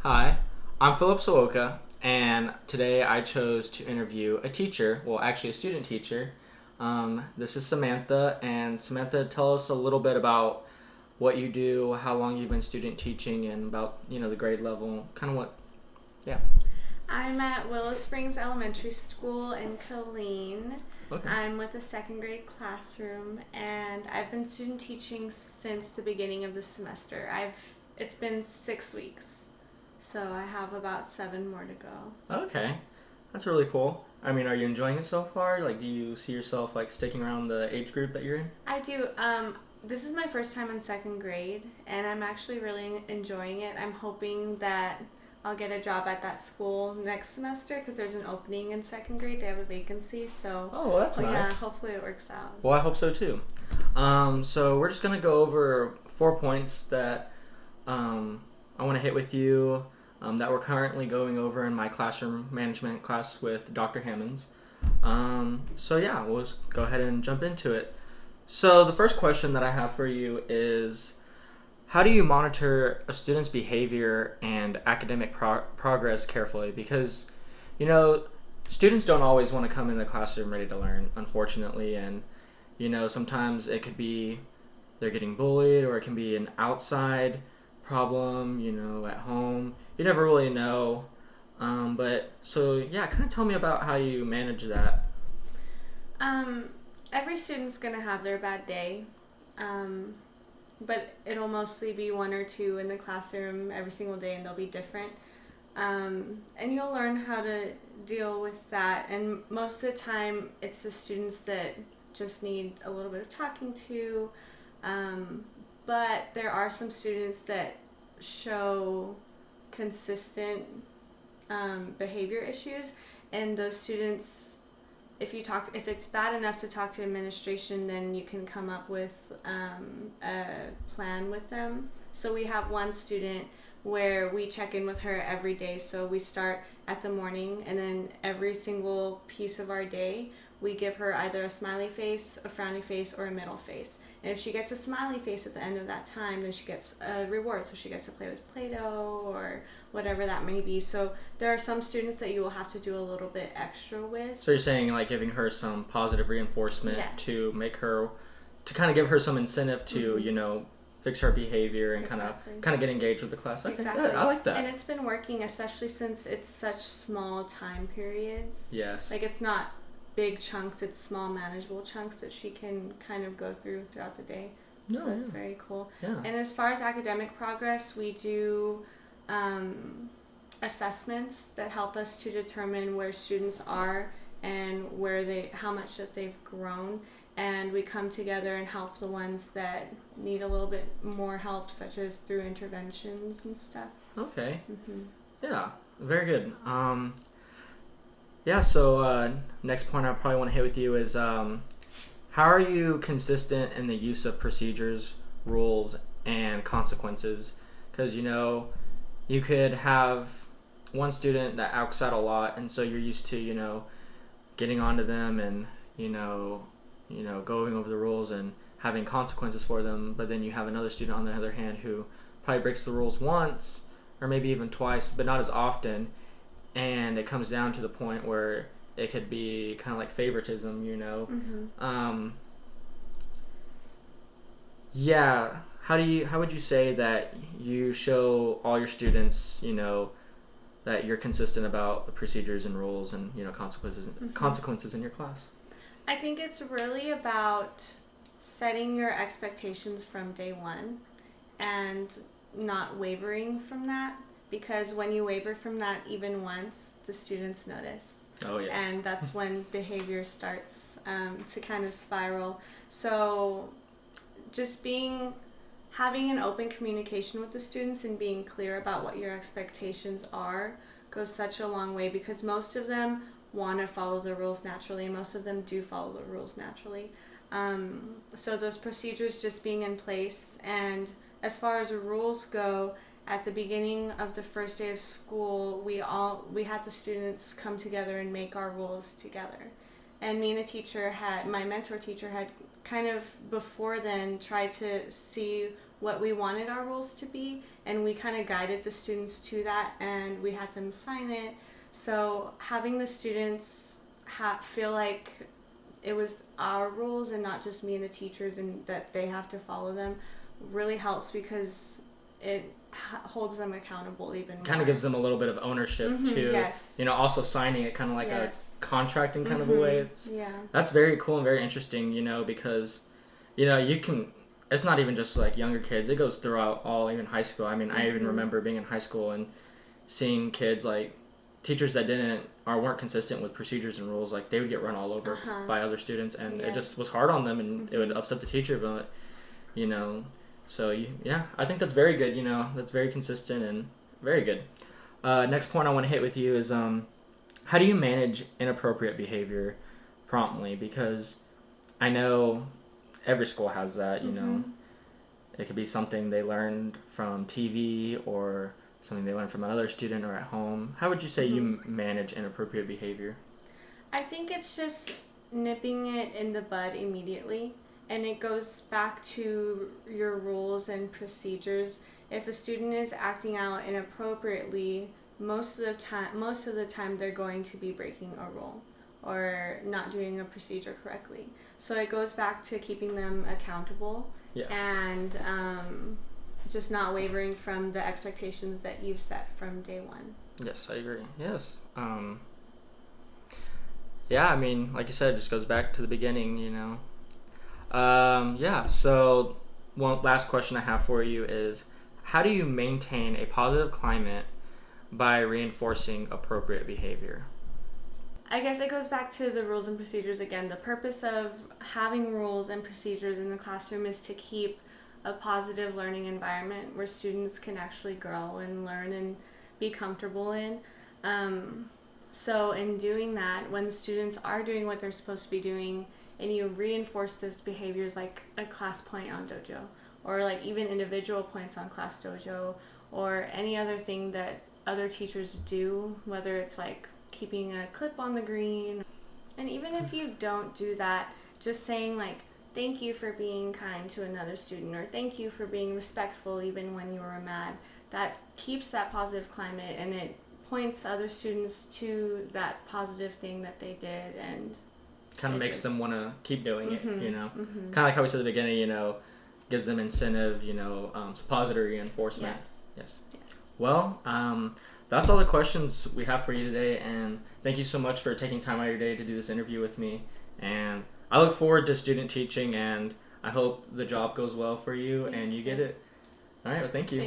Hi, I'm Philip Sawoka, and today I chose to interview a teacher, well, actually a student teacher. This is Samantha, and Samantha, tell us a little bit about what you do, how long you've been student teaching, and about, the grade level, kind of what, yeah. I'm at Willow Springs Elementary School in Killeen. Okay. I'm with the second grade classroom, and I've been student teaching since the beginning of the semester. It's been 6 weeks, so I have about 7 more to go. Okay, that's really cool. I mean, are you enjoying it so far? Like, do you see yourself, like, sticking around the age group that you're in? I do. This is my first time in second grade, and I'm actually really enjoying it. I'm hoping that I'll get a job at that school next semester because there's an opening in second grade. They have a vacancy, so Oh, well, that's nice. yeah, hopefully it works out. Well, I hope so too. So we're just gonna go over 4 points that I want to hit with you that we're currently going over in my classroom management class with Dr. Hammonds. So yeah, we'll just go ahead and jump into it. So the first question that I have for you is, how do you monitor a student's behavior and academic progress carefully? Because, you know, students don't always want to come in the classroom ready to learn, unfortunately, and sometimes it could be they're getting bullied, or it can be an outside problem, at home. You never really know. But so yeah, kind of tell me about how you manage that. Um, every student's gonna have their bad day, um, but it'll mostly be one or two in the classroom every single day, and they'll be different. And you'll learn how to deal with that. And most of the time, it's the students that just need a little bit of talking to. Um, but there are some students that show consistent behavior issues, and those students, if it's bad enough to talk to administration, then you can come up with a plan with them. So we have one student where we check in with her every day. So we start at the morning, and then every single piece of our day, we give her either a smiley face, a frowny face, or a middle face. And if she gets a smiley face at the end of that time, then she gets a reward. So she gets to play with Play-Doh or whatever that may be. So there are some students that you will have to do a little bit extra with. So you're saying, like, giving her some positive reinforcement, Yes. to kind of give her some incentive to, fix her behavior and Exactly. kind of get engaged with the class. Okay, Exactly. good. I like that. And it's been working, especially since it's such small time periods. Yes. Like, it's not big chunks, it's small manageable chunks that she can kind of go throughout the day. So it's very cool. Yeah. And as far as academic progress, we do assessments that help us to determine where students are and how much that they've grown. And we come together and help the ones that need a little bit more help, such as through interventions and stuff. Okay. Mm-hmm. Yeah. Very good. Yeah. So next point I probably want to hit with you is, how are you consistent in the use of procedures, rules, and consequences? Because you could have one student that acts out a lot, and so you're used to getting onto them and going over the rules and having consequences for them. But then you have another student on the other hand who probably breaks the rules once or maybe even twice, but not as often, and it comes down to the point where it could be kind of like favoritism. Mm-hmm. Yeah. How would you say that you show all your students, that you're consistent about the procedures and rules and consequences in your class? I think it's really about setting your expectations from day one and not wavering from that, because when you waver from that even once, the students notice. Oh, yes. And that's when behavior starts to kind of spiral. So just having an open communication with the students and being clear about what your expectations are goes such a long way, because most of them want to follow the rules naturally, and most of them do follow the rules naturally. So those procedures just being in place. And as far as rules go, at the beginning of the first day of school, we had the students come together and make our rules together. and me and my mentor teacher had kind of before then tried to see what we wanted our rules to be, and we kind of guided the students to that, and we had them sign it. So having the students feel like it was our rules and not just me and the teachers, and that they have to follow them, really helps because it holds them accountable even more. Kind of gives them a little bit of ownership too. Yes. Also signing it kind of like a contracting kind of a way. That's very cool and very interesting, because, you can, it's not even just like younger kids. It goes throughout all, even high school. I mean, I even remember being in high school and seeing kids, like, teachers that weren't consistent with procedures and rules, like, they would get run all over by other students, and it just was hard on them, and it would upset the teacher, but, so, I think that's very good, that's very consistent and very good. Next point I want to hit with you is, how do you manage inappropriate behavior promptly? Because I know every school has that, It could be something they learned from TV or something they learned from another student or at home. How would you say you manage inappropriate behavior? I think it's just nipping it in the bud immediately. And it goes back to your rules and procedures. If a student is acting out inappropriately, most of the time they're going to be breaking a rule or not doing a procedure correctly. So it goes back to keeping them accountable and just not wavering from the expectations that you've set from day one. Yes, I agree. Yes. I mean, like you said, it just goes back to the beginning, So one last question I have for you is, how do you maintain a positive climate by reinforcing appropriate behavior? I guess it goes back to the rules and procedures again. The purpose of having rules and procedures in the classroom is to keep a positive learning environment where students can actually grow and learn and be comfortable in. So in doing that, when students are doing what they're supposed to be doing, and you reinforce those behaviors like a class point on Dojo, or like even individual points on Class Dojo, or any other thing that other teachers do, whether it's like keeping a clip on the green. And even if you don't do that, just saying like, thank you for being kind to another student, or thank you for being respectful even when you were mad, that keeps that positive climate, and it points other students to that positive thing that they did, and kind of makes them want to keep doing it, kind of like how we said at the beginning, gives them incentive, positive reinforcement. Yes. Well, that's all the questions we have for you today, and thank you so much for taking time out of your day to do this interview with me, and I look forward to student teaching, and I hope the job goes well for you and you get it. All right, well, thank you.